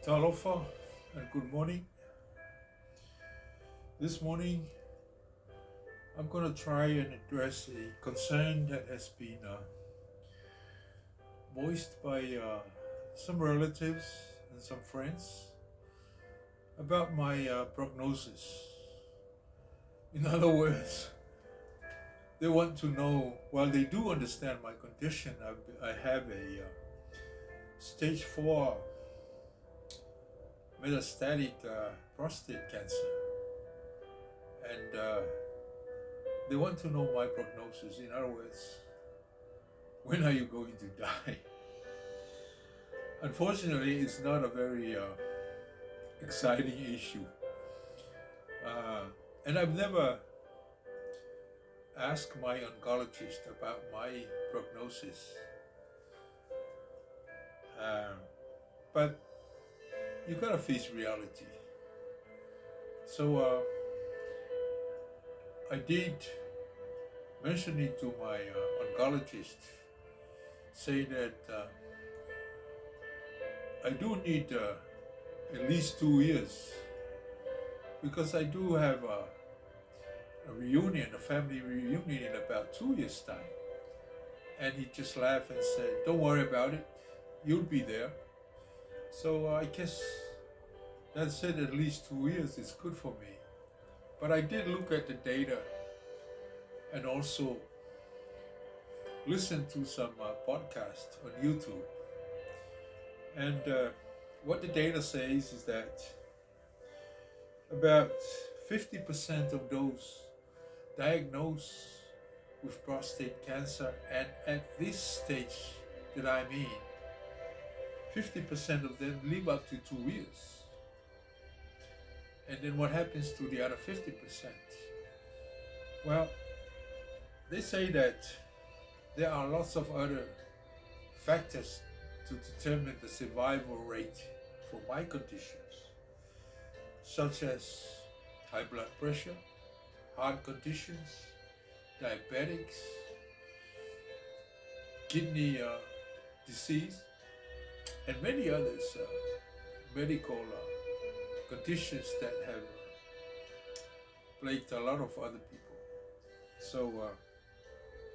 Talofa and good morning. This morning I'm going to try and address a concern that has been voiced by some relatives and some friends about my prognosis. In other words, they want to know, while they do understand my condition, I have a stage 4 metastatic prostate cancer. And they want to know my prognosis. In other words, when are you going to die? Unfortunately, it's not a very exciting issue. And I've never asked my oncologist about my prognosis. But you gotta face reality. So I did mention it to my oncologist, say that I do need at least 2 years because I do have a reunion, a family reunion in about 2 years' time. And he just laughed and said, "Don't worry about it, you'll be there." So I guess that said at least 2 years is good for me. But I did look at the data and also listen to some podcasts on YouTube. And what the data says is that about 50% of those diagnosed with prostate cancer, and at this stage that I'm in, 50% of them live up to 2 years. And then what happens to the other 50%? Well, they say that there are lots of other factors to determine the survival rate for my conditions, such as high blood pressure, heart conditions, diabetics, kidney disease, and many others medical conditions that have plagued a lot of other people. So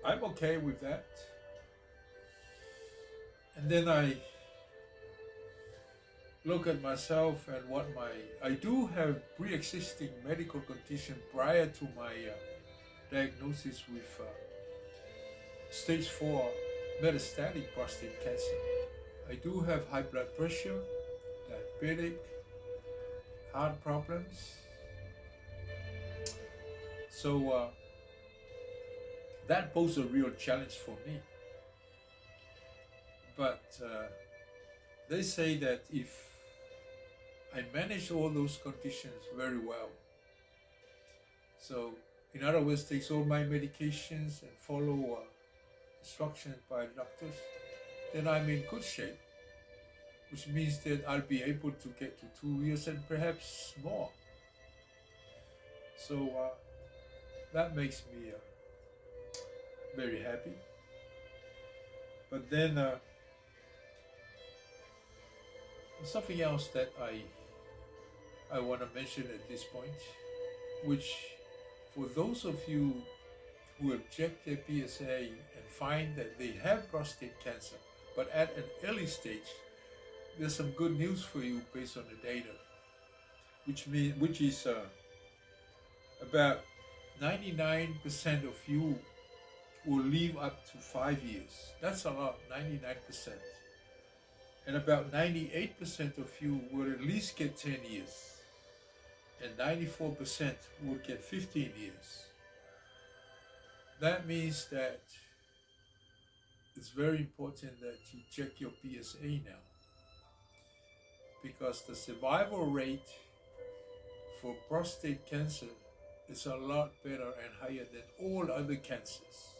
I'm okay with that. And then I look at myself and I do have pre-existing medical condition prior to my diagnosis with stage 4 metastatic prostate cancer. I do have high blood pressure, diabetic, heart problems. So that poses a real challenge for me. But they say that if I manage all those conditions very well, so in other words, take all my medications and follow instructions by doctors, then I'm in good shape, which means that I'll be able to get to 2 years and perhaps more. So that makes me very happy. But then something else that I want to mention at this point, which for those of you who object their PSA and find that they have prostate cancer, but at an early stage, there's some good news for you based on the data, which is about 99% of you will live up to 5 years. That's a lot, 99%. And about 98% of you will at least get 10 years. And 94% will get 15 years. That means that it's very important that you check your PSA now, because the survival rate for prostate cancer is a lot better and higher than all other cancers.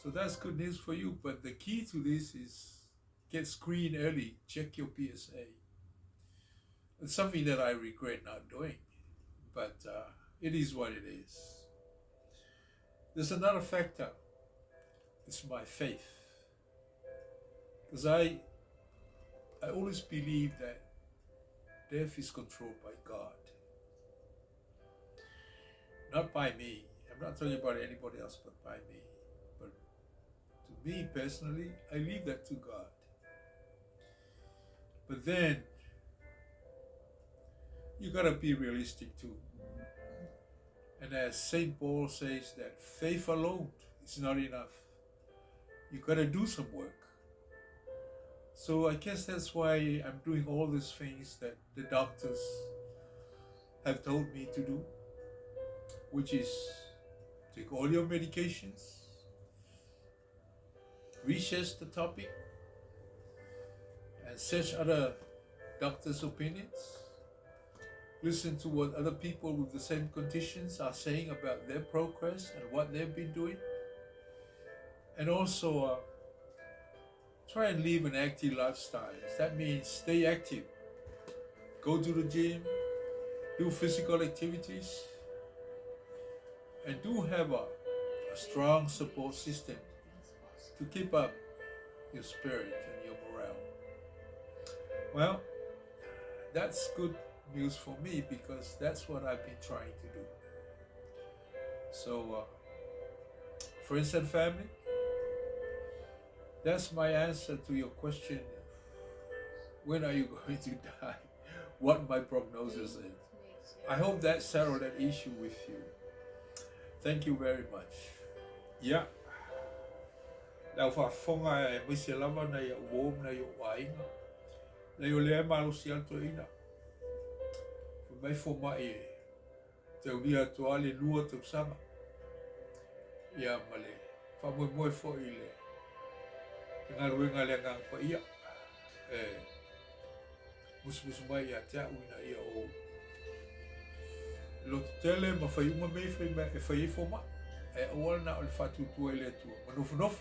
So that's good news for you, but the key to this is get screened early, check your PSA. It's something that I regret not doing, but it is what it is. There's another factor. It's my faith. Because I always believe that death is controlled by God, not by me. I'm not talking about anybody else but by me. But to me personally, I leave that to God. But then, you gotta be realistic too. And as St. Paul says, that faith alone is not enough. You gotta do some work. So I guess that's why I'm doing all these things that the doctors have told me to do, which is take all your medications, research the topic, and search other doctors' opinions, listen to what other people with the same conditions are saying about their progress and what they've been doing, and also try and live an active lifestyle. That means stay active, go to the gym, do physical activities, and do have a strong support system to keep up your spirit and your morale. Well, that's good news for me because that's what I've been trying to do. So, friends and family, that's my answer to your question. When are you going to die? What my prognosis is. I hope that settled that issue with you. Thank you very much. Yeah. Lau whaafonga e misi lava na ia uom na ia wainga. Leo lea malu si alto ina. Mai fo mai te unia toale lua te usama. Ia male. Whamoi moe fo i le. Ngā ruenga le ngang pa ia. Musu mai ia te uina ia o. Lo tele ma fai uma me fai fo ma. E oal na o le whatutua i le tua. Manofu.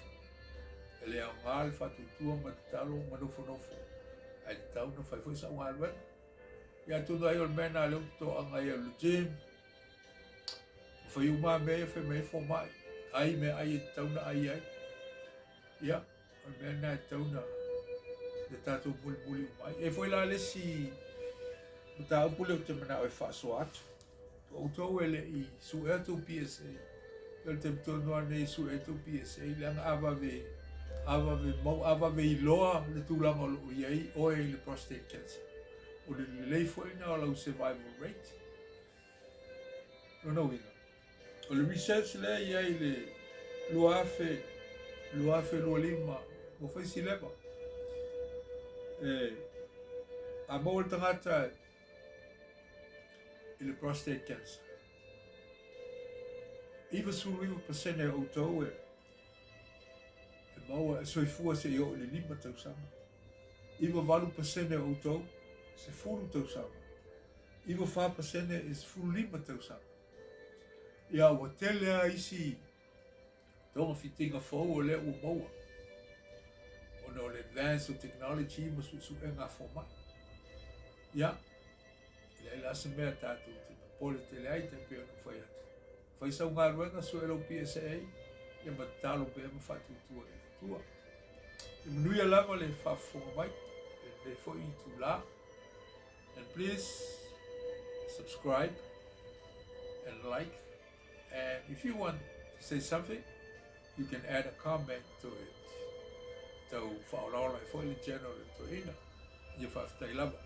E le au ngā le whatutua ma te talo manofu. Ai te tau na fai fai sa ngā ruenga. Ia tunu ai o le mena le to anga ia le gym. Fai uma me fai fo mai. Ai me ai te tau na ai. Ia. O mena e tau na le tātou muli mai. E foi la le si mata upule o te mana o e whaaso atu. O tau ele i su e atu PSA. Ele te mtonoa nei su e atu PSA. Le anga ava ve i loa le tūlanga o lo iei o e le prostate cancer. O le lei foi na o lau survival rate. No winga. O le research le iei le luafe lua lima. Mo fai si lewa. A mau le tangata i le prostate cancer. Iwa suru 1% e o tau e mau e soifua se i o le 5 tausama. Iwa 8% e o tau se fulu tausama. Iwa 5% e se fulu 5 tausama. Ia ua tele a isi tonga fitinga fau o le ua maua. No le advance of technology ma su e ngā fōmai. Ia, le la se mea tātou te pole te le ai te pēo no whai atu. Whai sau ngā ruenga su e lau PSA, ia ma tālo pēo ma whatutua e le tua. I manuia lava le whawhonga mai, le whoi i tu la. And please subscribe and like. And if you want to say something, you can add a comment to it. Tau whaolaola e whoi le channel e toina, ia whaftai lava.